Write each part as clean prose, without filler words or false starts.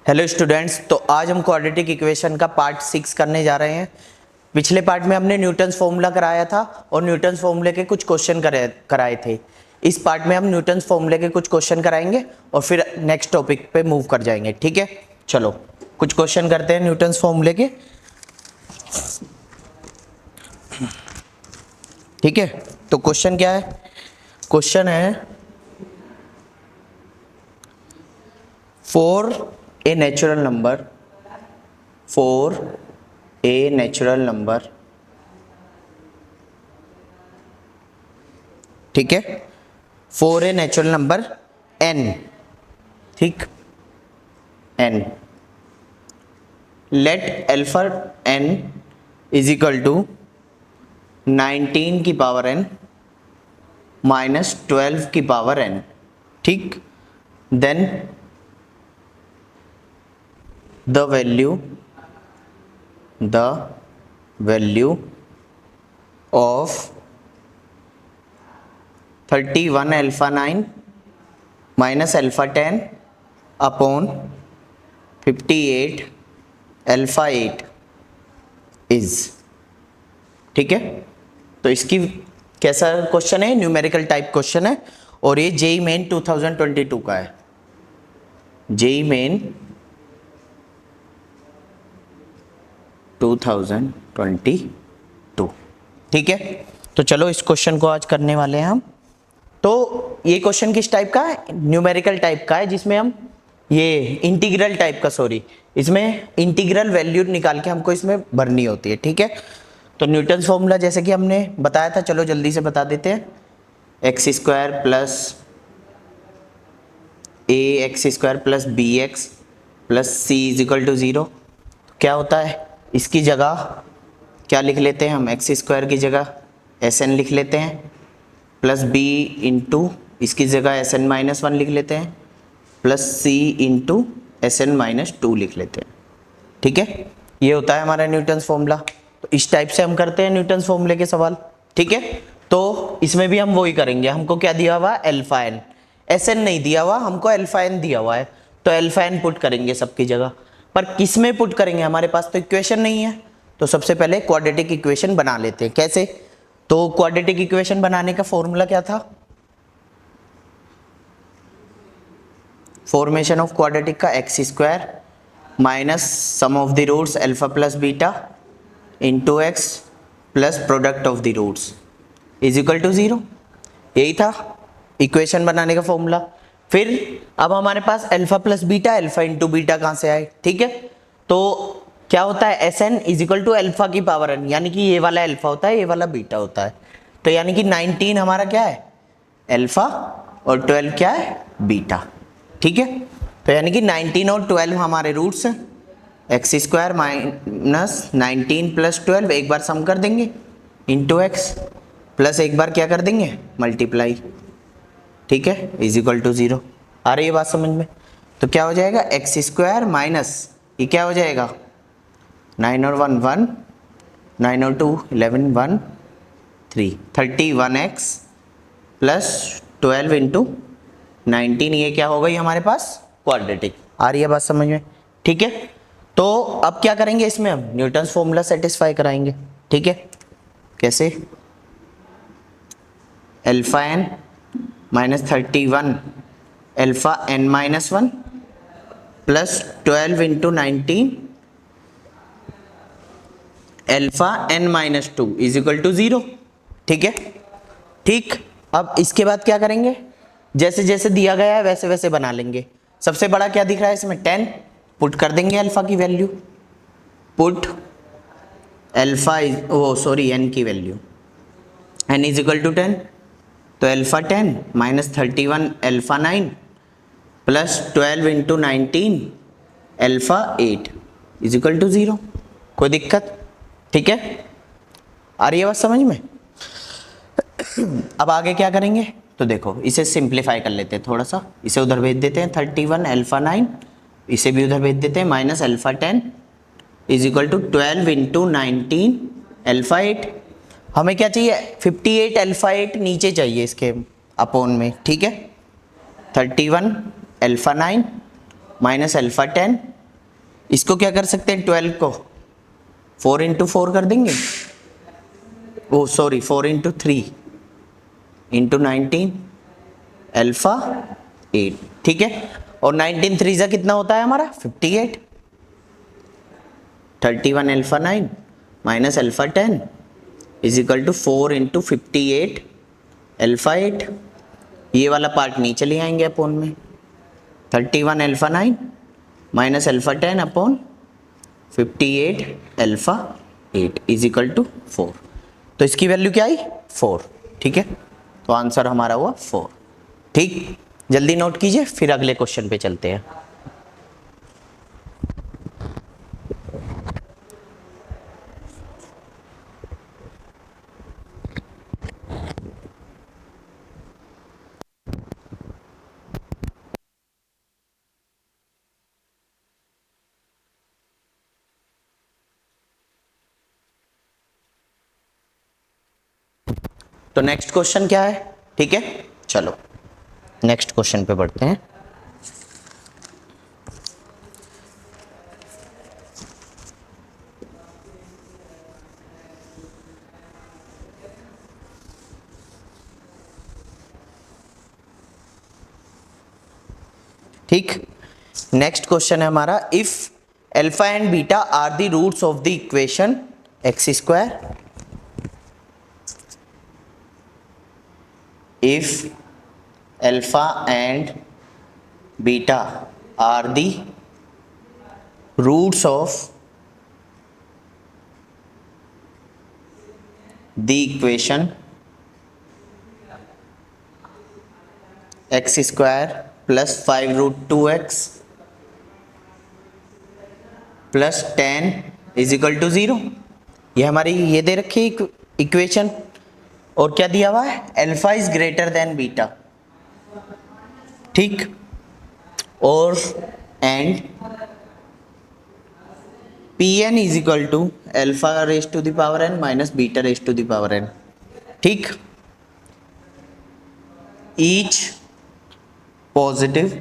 Hello students, तो आज हम क्वाड्रेटिक इक्वेशन का पार्ट 6 करने जा रहे हैं। पिछले पार्ट में हमने न्यूटन्स फॉर्मूला कराया था और न्यूटन्स फॉर्मूले के कुछ क्वेश्चन कराए थे। इस पार्ट में हम न्यूटन्स फॉर्मूले के कुछ क्वेश्चन कराएंगे और फिर नेक्स्ट टॉपिक पे मूव कर जाएंगे। ठीक है, चलो कुछ क्वेश्चन करते हैं न्यूटन्स फॉर्मूले के। ठीक है, तो क्वेश्चन क्या है? क्वेश्चन है for a natural number ठीक है, for a natural number n, ठीक, n, let alpha n is equal to 19 की पावर n माइनस 12 की पावर n, ठीक, then the value of 31 alpha 9 minus alpha 10 upon 58 alpha 8 is, ठीक है। तो इसकी कैसा क्वेश्चन है? न्यूमेरिकल टाइप क्वेश्चन है और ये जेई मेन 2022 का है। जेई मेन 2022, ठीक है। तो चलो इस क्वेश्चन को आज करने वाले हैं हम। तो ये क्वेश्चन किस टाइप का है? न्यूमेरिकल टाइप का है, जिसमें हम ये इंटीग्रल टाइप का, इसमें इंटीग्रल वैल्यू निकाल के हमको इसमें भरनी होती है। ठीक है, तो न्यूटन फॉर्मूला जैसे कि हमने बताया था, चलो जल्दी से बता देते हैं। X square plus a x square plus b x plus c is equal to 0। क्या होता है? इसकी जगह क्या लिख लेते हैं हम? एक्स स्क्वायर की जगह एस एन लिख लेते हैं, प्लस बी इंटू इसकी जगह एस एन माइनस 1 लिख लेते हैं, प्लस सी इंटू एस एन माइनस 2 लिख लेते हैं। ठीक है, ये होता है हमारा न्यूटन्स फॉर्मूला। तो इस टाइप से हम करते हैं न्यूटन्स फॉर्मूले के सवाल। ठीक है, तो इसमें भी हम वही करेंगे। हमको क्या दिया हुआ? Alpha N. एस एन नहीं दिया हुआ, हमको अल्फा एन दिया हुआ है, तो अल्फा एन पुट करेंगे सबकी जगह। पर किस में पुट करेंगे? हमारे पास तो इक्वेशन नहीं है, तो सबसे पहले क्वाड्रेटिक इक्वेशन बना लेते हैं। कैसे? तो क्वाड्रेटिक इक्वेशन बनाने का फॉर्मूला क्या था? फॉर्मेशन ऑफ क्वाड्रेटिक का x square minus sum of the roots alpha plus beta into x plus product of the roots is equal to 0। यही था इक्वेशन बनाने का फॉर्मूला। फिर अब हमारे पास alpha plus beta, alpha into beta कहाँ से आए? ठीक है, तो क्या होता है? S N is equal to alpha की पावर एन, यानी कि ये वाला अल्फा होता है, ये वाला बीटा होता है। तो यानी कि 19 हमारा क्या है? अल्फा, और 12 क्या है? बीटा। ठीक है, तो यानी कि 19 और 12 हमारे रूट्स हैं। एक्स स्क्वायर माइनस 19 प्लस 12 एक बार सम कर देंगे इंटू एक्स, प्लस एक बार क्या कर देंगे? मल्टीप्लाई। ठीक है, इज इक्वल टू 0। आ रही है बात समझ में? तो क्या हो जाएगा? एक्स स्क्वायर माइनस ये क्या हो जाएगा? 9 और 1 1, 9 और 2 11 1 3, 31x प्लस 12 इंटू 19, ये क्या हो गई हमारे पास? क्वाड्रेटिक। आ रही है बात समझ में? ठीक है, तो अब क्या करेंगे? इसमें हम न्यूटन्स फॉर्मूला सेटिस्फाई कराएंगे। ठीक है, कैसे? Alpha n minus 31 alpha n minus 1 plus 12 into 19 alpha n minus 2 is equal to 0। ठीक है, ठीक। अब इसके बाद क्या करेंगे? जैसे जैसे दिया गया है वैसे वैसे बना लेंगे। सबसे बड़ा क्या दिख रहा है इसमें? 10 पुट कर देंगे अल्फा की वैल्यू, पुट अल्फा एन की value, n is equal to 10, तो alpha 10 minus 31 alpha 9 plus 12 into 19 alpha 8 is equal to 0। कोई दिक्कत? ठीक है, आ रही है बात समझ में? अब आगे क्या करेंगे? तो देखो, इसे सिंप्लीफाई कर लेते हैं थोड़ा सा। इसे उधर भेज देते हैं 31 अल्फा 9, इसे भी उधर भेज देते हैं, minus alpha 10 is equal to 12 into 19 alpha 8। हमें क्या चाहिए? 58 अल्फा 8 नीचे चाहिए इसके अपोन में। ठीक है, 31 अल्फा 9 माइनस अल्फा 10 इसको क्या कर सकते हैं, 12 को 4 इंटू 4 कर देंगे, ओ सॉरी 4 इंटू 3 इंटू 19 अल्फा 8, ठीक है। और 19 3 जा कितना होता है हमारा 58, 31 alpha 9 minus alpha 10 is equal to 4 into 58 alpha 8। ये वाला पार्ट नीचे ले आएंगे अपॉन में, 31 alpha 9 minus alpha 10 upon 58 alpha 8 is equal to 4। तो इसकी वैल्यू क्या आई 4, ठीक है। तो आंसर हमारा हुआ 4, ठीक। जल्दी नोट कीजिए, फिर अगले क्वेश्चन पे चलते हैं। तो नेक्स्ट क्वेश्चन क्या है, ठीक है, चलो नेक्स्ट क्वेश्चन पे बढ़ते हैं। ठीक, नेक्स्ट क्वेश्चन है हमारा, if alpha and beta are the roots of the equation x square, if alpha and beta are the roots of the equation x square plus 5 root 2x plus 10 is equal to 0। ये हमारी ये दे रखी है equation, और क्या दिया हुआ है, alpha is greater than beta, ठीक। और and P N is equal to alpha raise to the power N minus beta raise to the power N, ठीक। Each positive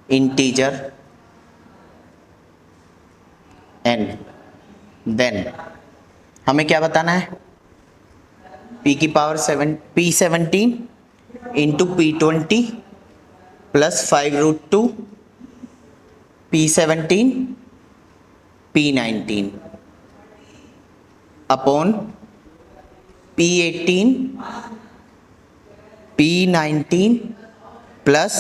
integer N, then हमें क्या बताना है, p की power 7 p17 into p20 plus 5 root 2 p17 p19 upon p18 p19 plus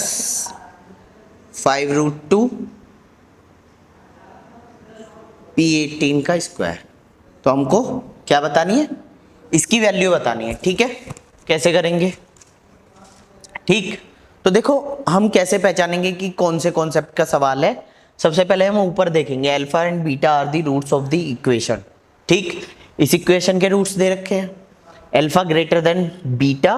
5 root 2 p18 का square. तो हमको क्या बतानी है, इसकी वैल्यू बतानी है, ठीक है। कैसे करेंगे, ठीक। तो देखो हम कैसे पहचानेंगे कि कौन से कॉन्सेप्ट का सवाल है। सबसे पहले हम ऊपर देखेंगे, alpha and beta are the roots of the equation, ठीक। इस इक्वेशन के रूट्स दे रखे हैं, alpha greater than beta,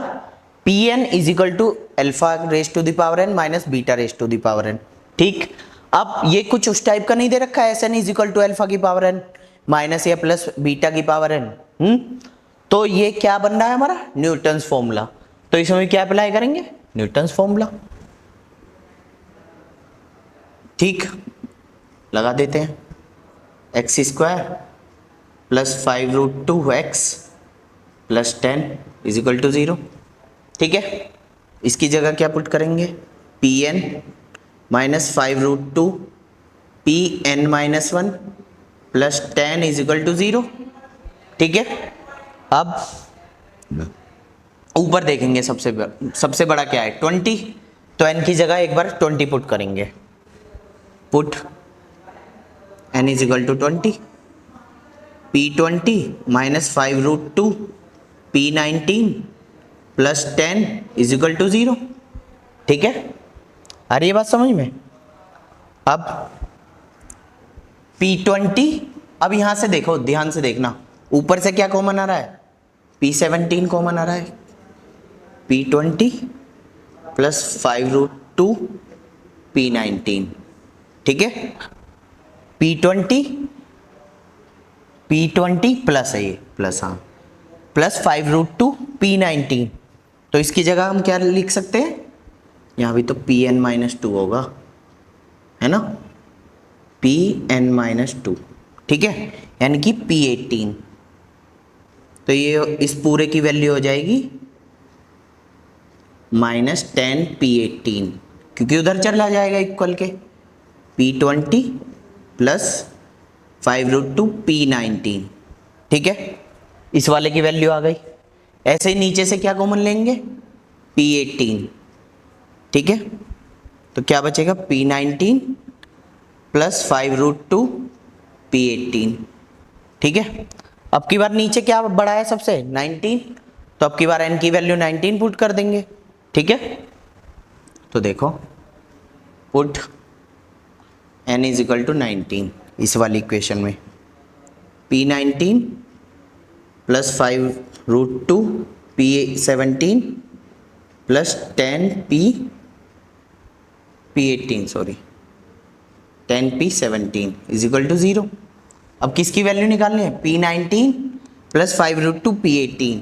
P N is equal to alpha raise to the power N minus beta raise to the power N, ठीक। अब ये कुछ उस टाइप का नहीं दे रखा है, S N is equal to alpha की पावर एन माइनस या प्लस बीटा की पावर एन, तो ये क्या बन रहा है हमारा, न्यूटन्स फॉर्मूला। तो इसमें क्या अप्लाई करेंगे, न्यूटन्स फॉर्मूला, ठीक। लगा देते हैं, x square plus 5 root 2 x plus 10 is equal to 0, ठीक है। इसकी जगह क्या पुट करेंगे, P n minus 5 root 2 P n minus 1 plus 10 is equal to 0, ठीक है। अब ऊपर देखेंगे, सबसे बड़ा क्या है 20, तो n की जगह एक बार 20 पुट करेंगे, put n is equal to 20, p20 minus 5 root 2 p19 plus 10 is equal to 0, ठीक है। आ रही है बात समझ में। अब p20, अब यहां से देखो, ध्यान से देखना, ऊपर से क्या कॉमन आ रहा है, p17 कॉमन आ रहा है, p20 प्लस 5 रूट 2 p19, ठीक है। p20 प्लस है ये, प्लस, हाँ, प्लस 5 रूट 2 p19, तो इसकी जगह हम क्या लिख सकते हैं, यहाँ भी तो pn माइनस 2 होगा, है ना, पी एन माइनस टू, ठीक है, यानी कि P18। तो ये इस पूरे की वैल्यू हो जाएगी -10 P18, क्योंकि उधर चला जाएगा इक्वल के P20 प्लस 5√2 P19, ठीक है, इस वाले की वैल्यू आ गई। ऐसे ही नीचे से क्या कॉमन लेंगे, P18, ठीक है, तो क्या बचेगा P19 प्लस 5√2 P18, ठीक है। अब की बार नीचे क्या बड़ा है सबसे, 19, तो अब की बार n की वैल्यू 19 पुट कर देंगे, ठीक है। तो देखो put n is equal to 19 इस वाली इक्वेशन में, P19 plus 5√2 P17 plus 10 P17 is equal to 0। अब किसकी वैल्यू निकालनी है, P19 plus 5√2 P18,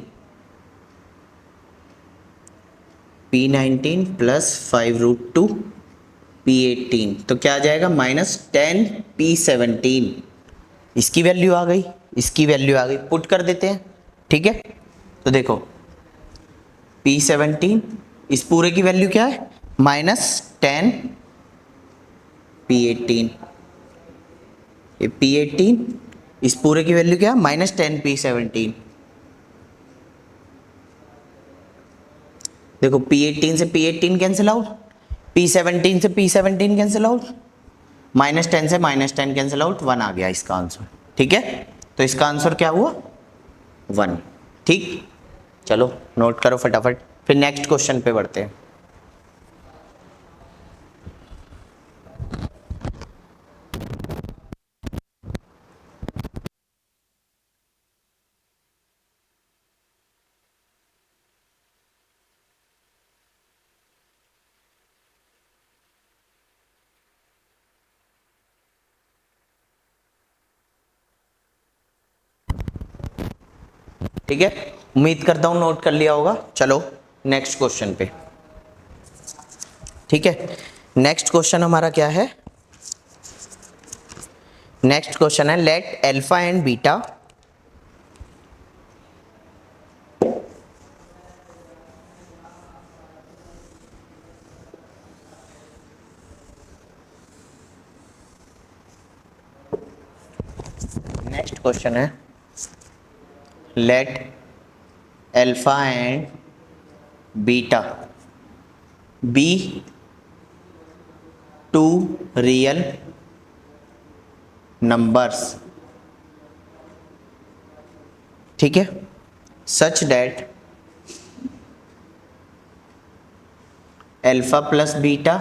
P19 plus 5√2 P18, तो क्या आ जाएगा -10 P17, इसकी वैल्यू आ गई, इसकी वैल्यू आ गई, पुट कर देते हैं, ठीक है। तो देखो P17 इस पूरे की वैल्यू क्या है, -10 P18, ये P18 इस पूरे की वैल्यू क्या है, -10 P17। देखो P18 से P18 कैंसिल आउट, P17 से P17 कैंसिल आउट, -10 से -10 कैंसिल आउट, 1 आ गया इसका आंसर, ठीक है। तो इसका आंसर क्या हुआ, 1, ठीक। चलो नोट करो फटाफट, फिर नेक्स्ट क्वेश्चन पे बढ़ते हैं। ठीक है, उम्मीद करता हूं नोट कर लिया होगा। चलो नेक्स्ट क्वेश्चन पे, ठीक है। नेक्स्ट क्वेश्चन हमारा क्या है, नेक्स्ट क्वेश्चन है let alpha and beta next question है let alpha and beta be two real numbers, ठीक है, such that alpha plus beta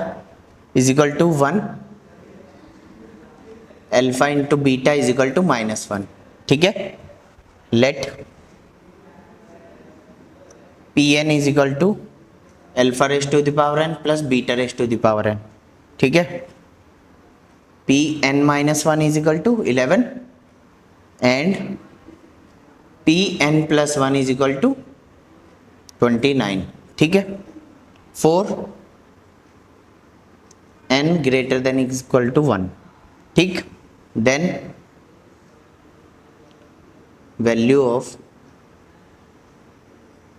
is equal to 1, alpha into beta is equal to -1, ठीक है। Let P N is equal to alpha raise to the power N plus beta raise to the power N, ठीक है। P N -1 is equal to 11 and P n plus 1 is equal to 29, ठीक है। For n greater than is equal to 1, ठीक। Then value of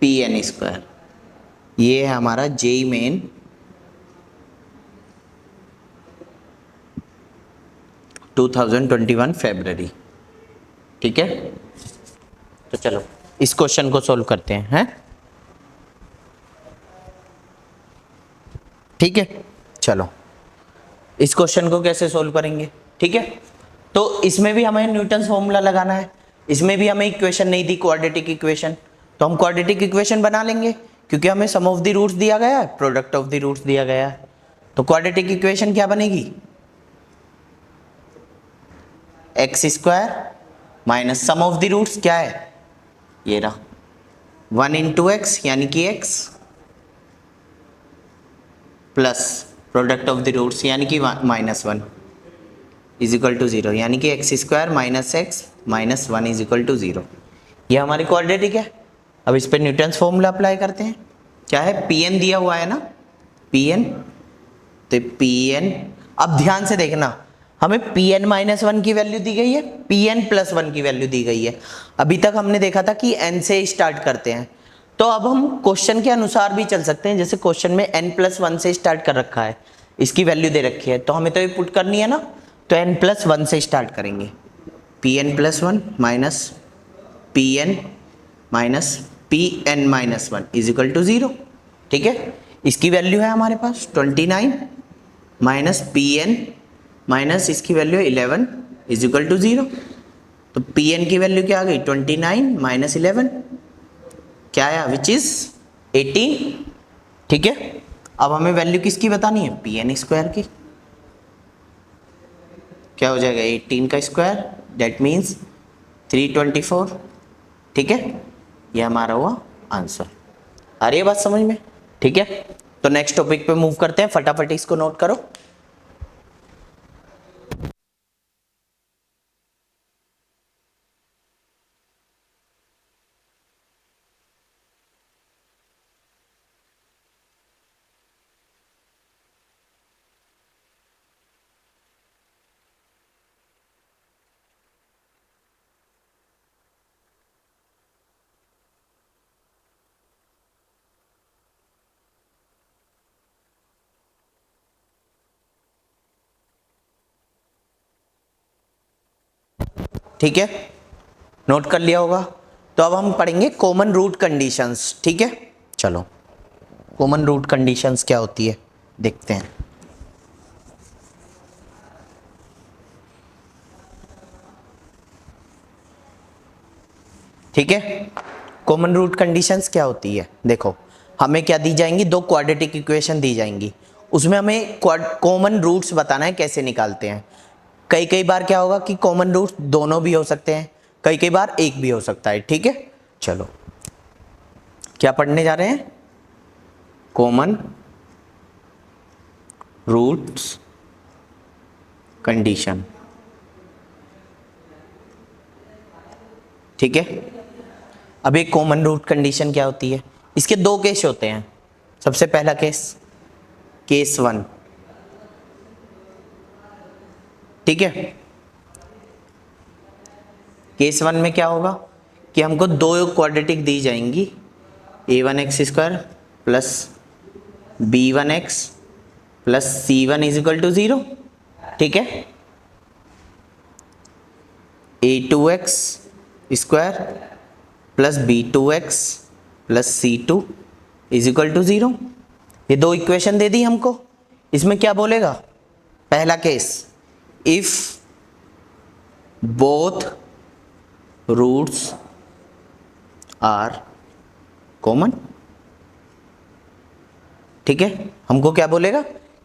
P n square, ये है हमारा JEE main 2021 फरवरी, ठीक है। तो चलो इस क्वेश्चन को सॉल्व करते हैं, ठीक है। चलो इस क्वेश्चन को कैसे सॉल्व करेंगे, ठीक है। तो इसमें भी हमें न्यूटन्स फॉर्मूला लगाना है, इसमें भी हमें इक्वेशन नहीं दी क्वाड्रेटिक इक्वेशन, तो हम क्वाड्रेटिक इक्वेशन बना लेंगे, क्योंकि हमें सम ऑफ द रूट्स दिया गया है, प्रोडक्ट ऑफ द रूट्स दिया गया है। तो क्वाड्रेटिक इक्वेशन क्या बनेगी, x square minus sum of the roots क्या है, ये रहा 1 इंटू एक्स यानी कि x plus product of the roots यानी कि -1 इज इक्वल टू 0, यानी कि x square minus x minus 1 is equal to 0। ये हमारी क्वाड्रेटिक है। अब इस पर न्यूटन्स फॉर्मूला अप्लाई करते हैं, क्या है, पी एन दिया हुआ है ना, पी एन, तो पी एन अब ध्यान से देखना, हमें Pn माइनस वन की वैल्यू दी गई है, Pn प्लस वन की वैल्यू दी गई है। अभी तक हमने देखा था कि n से स्टार्ट करते हैं, तो अब हम क्वेश्चन के अनुसार भी चल सकते हैं। जैसे क्वेश्चन में n प्लस वन से स्टार्ट कर रखा है, इसकी वैल्यू दे रखी है, तो हमें तो ये पुट करनी है ना, तो n प्लस वन से स्टार्ट करेंगे। Pn plus one minus Pn minus Pn minus one is equal to 0। ठीक है, इसकी वैल्यू है हमारे पास 29 माइनस Pn माइनस इसकी वैल्यू 11 इज इक्वल टू 0। तो Pn की वैल्यू क्या आ गई, 29 माइनस 11 क्या आया, विच इज 18। ठीक है, अब हमें वैल्यू किसकी बतानी है, Pn स्क्वायर की। क्या हो जाएगा, 18 का स्क्वायर, दैट मीन्स 324। ठीक है, ये हमारा हुआ आंसर। आ रही है बात समझ में? ठीक है, तो नेक्स्ट टॉपिक पे मूव करते हैं, फटाफट इसको नोट करो। ठीक है, नोट कर लिया होगा। तो अब हम पढ़ेंगे कॉमन रूट कंडीशंस। ठीक है, चलो कॉमन रूट कंडीशंस क्या होती है देखते हैं। ठीक है, कॉमन रूट कंडीशंस क्या होती है, देखो हमें क्या दी जाएंगी, दो क्वाड्रेटिक इक्वेशन दी जाएंगी, उसमें हमें कॉमन रूट्स बताना है कैसे निकालते हैं। कई कई बार क्या होगा कि कॉमन रूट्स दोनों भी हो सकते हैं, कई कई बार एक भी हो सकता है। ठीक है, चलो क्या पढ़ने जा रहे हैं, कॉमन रूट्स कंडीशन। ठीक है, अब एक कॉमन रूट कंडीशन क्या होती है, इसके दो केस होते हैं। सबसे पहला केस, केस वन। ठीक है, केस वन में क्या होगा कि हमको दो क्वाड्रेटिक दी जाएंगी, a1x square plus b1x plus c1 is equal to 0। ठीक है, a2x square plus b2x plus c2 is equal to 0। ये दो इक्वेशन दे दी हमको। इसमें क्या बोलेगा, पहला case, if both roots are common. ठीक है, हमको क्या बोलेगा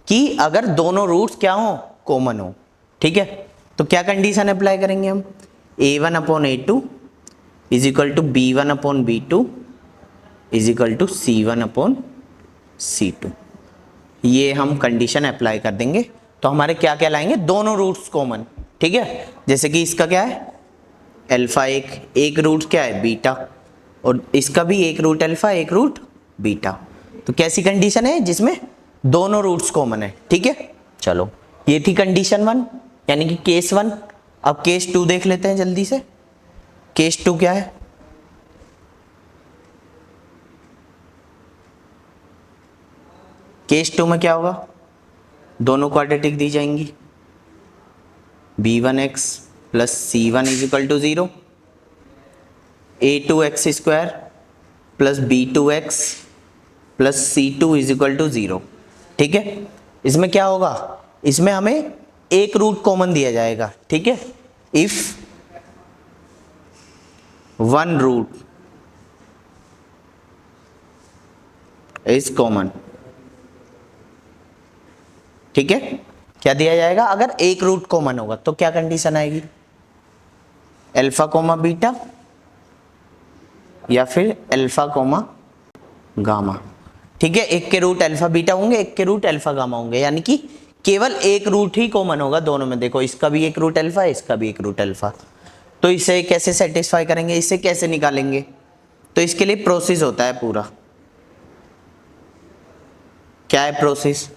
कि अगर दोनों रूट्स क्या हो, कॉमन हो। ठीक है, तो क्या कंडीशन अप्लाई करेंगे हम, a1 upon a2 is equal to b1 upon b2 is equal to c1 upon c2। ये हम कंडीशन अप्लाई कर देंगे, तो हमारे क्या क्या लाएंगे, दोनों रूट्स कॉमन। ठीक है, जैसे कि इसका क्या है, अल्फा एक रूट क्या है, बीटा, और इसका भी एक रूट अल्फा एक रूट बीटा। तो कैसी कंडीशन है, जिसमें दोनों रूट्स कॉमन है। ठीक है, चलो ये थी कंडीशन वन, यानी कि केस वन। अब केस टू देख लेते हैं जल्दी से। केस टू क्या है, केस टू में क्या होगा, दोनों क्वाड्रेटिक दी जाएंगी, b1x plus c1 is equal to 0, a2x square plus b2x plus c2 is equal to 0। ठीक है, इसमें क्या होगा, इसमें हमें एक रूट कॉमन दिया जाएगा। ठीक है, if one root is common. ठीक है, क्या दिया जाएगा, अगर एक रूट कॉमन होगा तो क्या कंडीशन आएगी, अल्फा कोमा बीटा या फिर अल्फा कोमा गामा। ठीक है, एक के रूट अल्फा बीटा होंगे, एक के रूट अल्फा गामा होंगे, यानी कि केवल एक रूट ही कॉमन होगा दोनों में। देखो इसका भी एक रूट अल्फा है, इसका भी एक रूट अल्फा। तो इसे कैसे सेटिस्फाई करेंगे, इसे कैसे निकालेंगे, तो इसके लिए प्रोसेस होता है पूरा। क्या है प्रोसेस,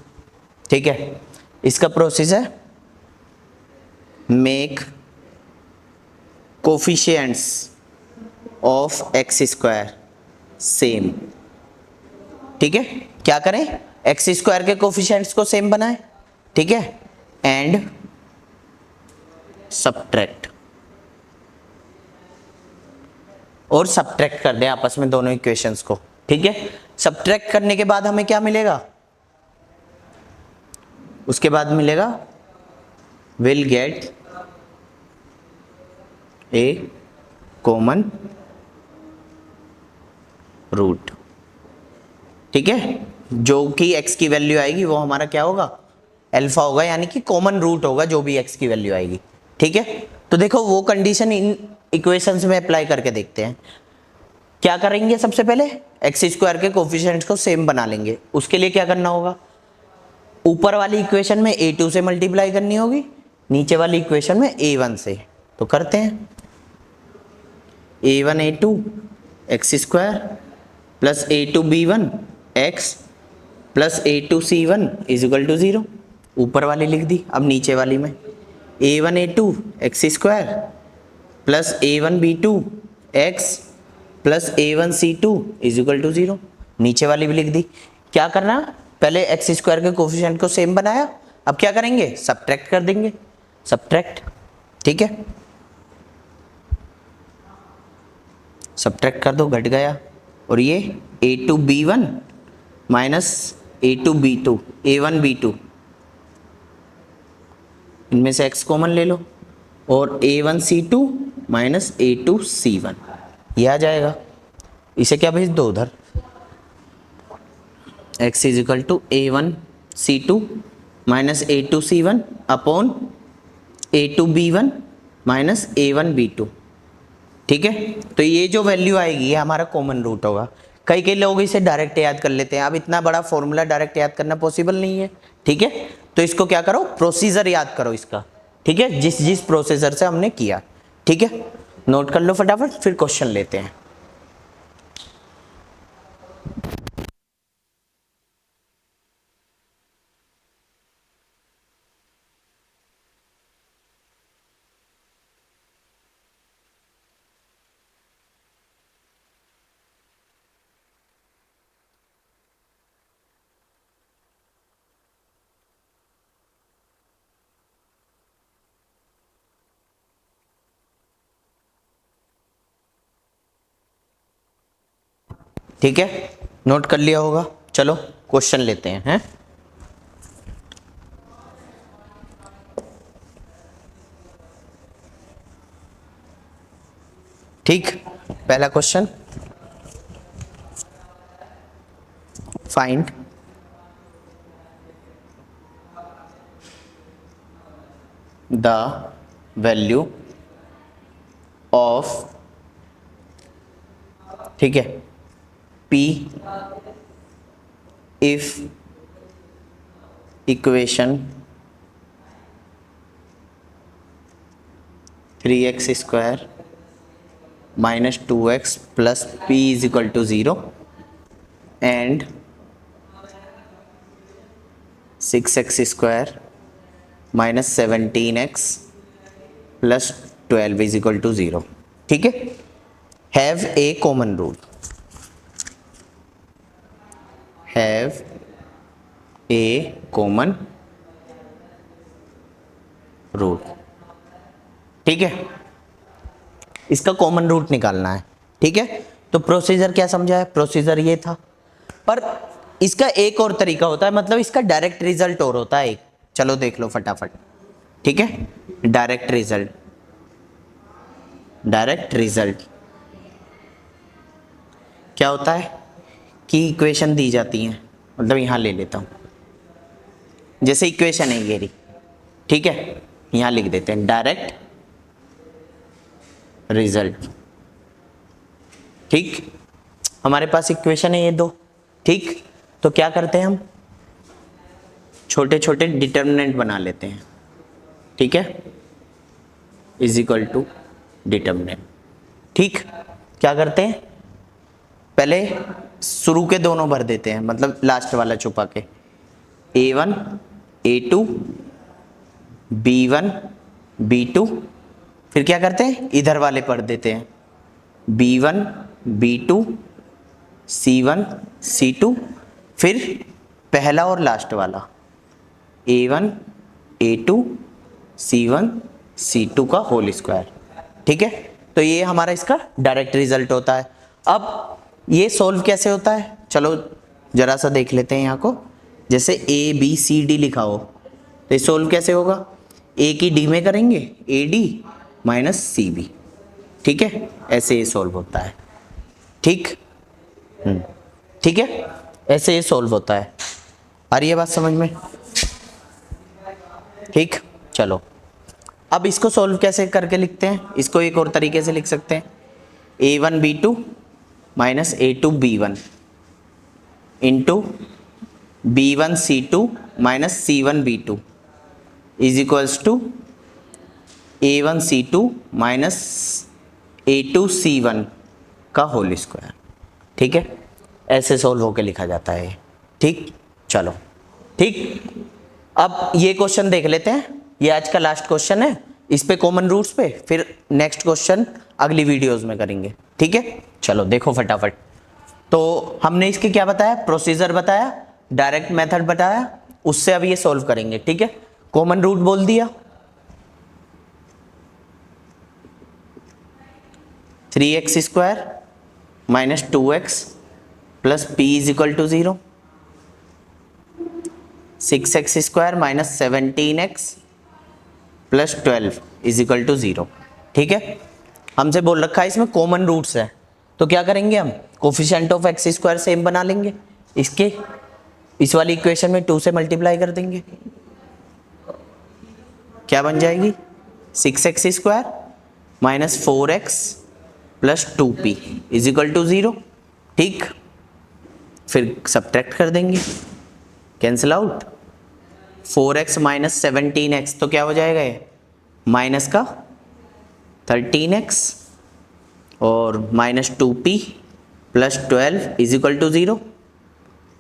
ठीक है, इसका प्रोसेस है make coefficients of x square same. ठीक है, क्या करें, एक्स स्क्वायर के कोफिशिएंट्स को सेम बनाएं, ठीक है, एंड सब्ट्रैक्ट, और सब्ट्रैक्ट कर दें आपस में दोनों इक्वेशंस को। ठीक है, सब्ट्रैक्ट करने के बाद हमें क्या मिलेगा, उसके बाद मिलेगा will get a common root. ठीक है, जो कि x की वैल्यू आएगी वो हमारा क्या होगा, अल्फा होगा, यानी कि कॉमन रूट होगा जो भी x की वैल्यू आएगी। ठीक है, तो देखो वो कंडीशन इन इक्वेशंस में अप्लाई करके देखते हैं। क्या करेंगे, सबसे पहले एक्स स्क्वायर के कोफिशिएंट्स को सेम बना लेंगे। उसके लिए क्या करना होगा, ऊपर वाली इक्वेशन में a2 से मल्टीप्लाई करनी होगी, नीचे वाली इक्वेशन में a1 से। तो करते हैं, a1 a2 x square plus a2 b1 x plus a2 c1 is equal to 0। ऊपर वाली लिख दी, अब नीचे वाली में a1 a2 x square plus a1 b2 x plus a1 c2 is equal to 0। नीचे वाली भी लिख दी। क्या करना, पहले एक्स स्क्वायर के कोफिशिएंट को सेम बनाया, अब क्या करेंगे, सब्ट्रैक्ट कर देंगे, सब्ट्रैक्ट। ठीक है, सब्ट्रैक्ट कर दो, घट गया, और ये a2 b1 minus a2 b2 a1 b2, इनमें से x कॉमन ले लो, और a1 c2 minus a2 c1, ये आ जाएगा। इसे क्या भेज दो उधर, x is equal to a1 c2 minus a2 c1 upon a2 b1 minus a1 b2। ठीक है, तो ये जो वैल्यू आएगी ये हमारा कॉमन रूट होगा। कई कई लोग इसे डायरेक्ट याद कर लेते हैं, अब इतना बड़ा फॉर्मूला डायरेक्ट याद करना पॉसिबल नहीं है। ठीक है, तो इसको क्या करो, प्रोसीजर याद करो इसका। ठीक है, जिस जिस प्रोसीजर से हमने किया। ठीक है, नोट कर लो फटाफट, फिर क्वेश्चन लेते हैं। ठीक है, नोट कर लिया होगा, चलो क्वेश्चन लेते हैं। ठीक, पहला question, find the value of, ठीक है, P if equation 3x square minus 2x plus P is equal to 0 and 6x square minus 17x plus 12 is equal to 0। ठीक है, have a common rule, have a common root. ठीक है, इसका common root निकालना है। ठीक है, तो प्रोसीजर क्या समझा है, प्रोसीजर ये था, पर इसका एक और तरीका होता है, मतलब इसका डायरेक्ट रिजल्ट और होता है एक। चलो देख लो फटाफट। ठीक है, डायरेक्ट रिजल्ट, डायरेक्ट रिजल्ट क्या होता है कि इक्वेशन दी जाती हैं, मतलब यहाँ ले लेता हूँ, जैसे इक्वेशन है ये रही। ठीक है, यहाँ लिख देते हैं डायरेक्ट रिजल्ट। ठीक, हमारे पास इक्वेशन है ये दो। ठीक, तो क्या करते हैं हम, छोटे छोटे डिटर्मिनेंट बना लेते हैं। ठीक है, इज इक्वल टू डिटर्मिनेंट। ठीक, क्या करते हैं, पहले शुरू के दोनों भर देते हैं, मतलब लास्ट वाला छुपा के, a1 A2 B1 B2, फिर क्या करते हैं इधर वाले पढ़ देते हैं, B1 B2 C1 C2, फिर पहला और लास्ट वाला A1 A2 C1 C2 का होल स्क्वायर। ठीक है, तो ये हमारा इसका डायरेक्ट रिजल्ट होता है। अब ये सॉल्व कैसे होता है, चलो जरा सा देख लेते हैं यहाँ को। जैसे ABCD लिखा हो तो ये सॉल्व कैसे होगा, A की D में करेंगे AD माइनस CB। ठीक है, ऐसे ये सॉल्व होता है। ठीक ठीक है, ऐसे ये सॉल्व होता है। आ रही है बात समझ में? ठीक, चलो अब इसको सॉल्व कैसे करके लिखते हैं, इसको एक और तरीके से लिख सकते हैं, A1 B2 minus A2 B1 into B1 C2 minus C1 B2 is equals to A1 C2 minus A2 C1 का होल स्क्वायर। ठीक है, ऐसे सॉल्व होकर लिखा जाता है। ठीक, चलो ठीक, अब ये क्वेश्चन देख लेते हैं, ये आज का लास्ट क्वेश्चन है, इस पे कॉमन रूट्स पे फिर नेक्स्ट क्वेश्चन अगली वीडियोस में करेंगे। ठीक है, चलो देखो फटाफट। तो हमने इसके क्या बताया, प्रोसीजर बताया, डायरेक्ट मेथड बताया, उससे अब ये सॉल्व करेंगे। ठीक है, कॉमन रूट बोल दिया 3x square minus 2x plus p is equal to 0, 6x square minus 17x plus 12 is equal to 0। ठीक है, हमसे बोल रखा है इसमें कॉमन रूट्स है, तो क्या करेंगे हम, coefficient of x square same बना लेंगे, इसके इस वाली इक्वेशन में 2 से मल्टीप्लाई कर देंगे, क्या बन जाएगी 6x square minus 4x plus 2p is equal to 0। ठीक, फिर सब्ट्रैक्ट कर देंगे, cancel out, 4x minus 17x तो क्या हो जाएगा ये माइनस का 13x और minus 2p plus 12 is equal to 0,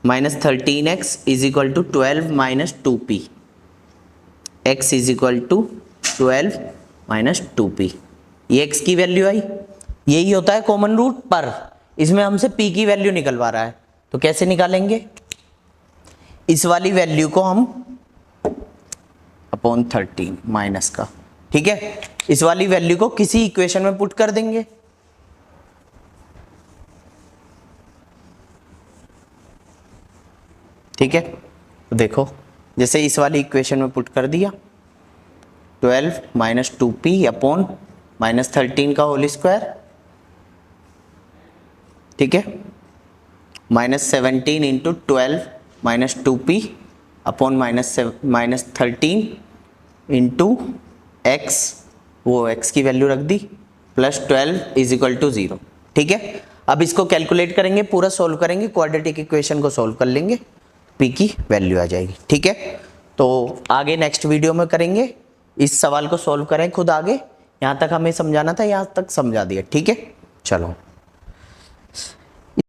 minus 13x is equal to 12 minus 2p, x is equal to 12 minus 2p। ये x की वैल्यू आई, यही होता है कॉमन रूट, पर इसमें हमसे p की वैल्यू निकलवा रहा है, तो कैसे निकालेंगे, इस वाली वैल्यू को हम अपॉन 13 माइनस का, ठीक है, इस वाली वैल्यू को किसी इक्वेशन में पुट कर देंगे। ठीक है, तो देखो जैसे इस वाली इक्वेशन में पुट कर दिया, 12 माइनस 2p अपॉन माइनस 13 का होल स्क्वायर, ठीक है, minus 17 into 12 minus 2p upon minus 13 into x, वो x की वैल्यू रख दी, प्लस 12 इज इक्वल टू 0। ठीक है, अब इसको कैलकुलेट करेंगे, पूरा सोल्व करेंगे, क्वाड्रेटिक इक्वेशन को सोल्व कर लेंगे, p की वैल्यू आ जाएगी। ठीक है, तो आगे नेक्स्ट वीडियो में करेंगे, इस सवाल को सोल्व करें खुद आगे, यहाँ तक हमें समझाना था, यहाँ तक समझा दिया। ठीक है, चलो।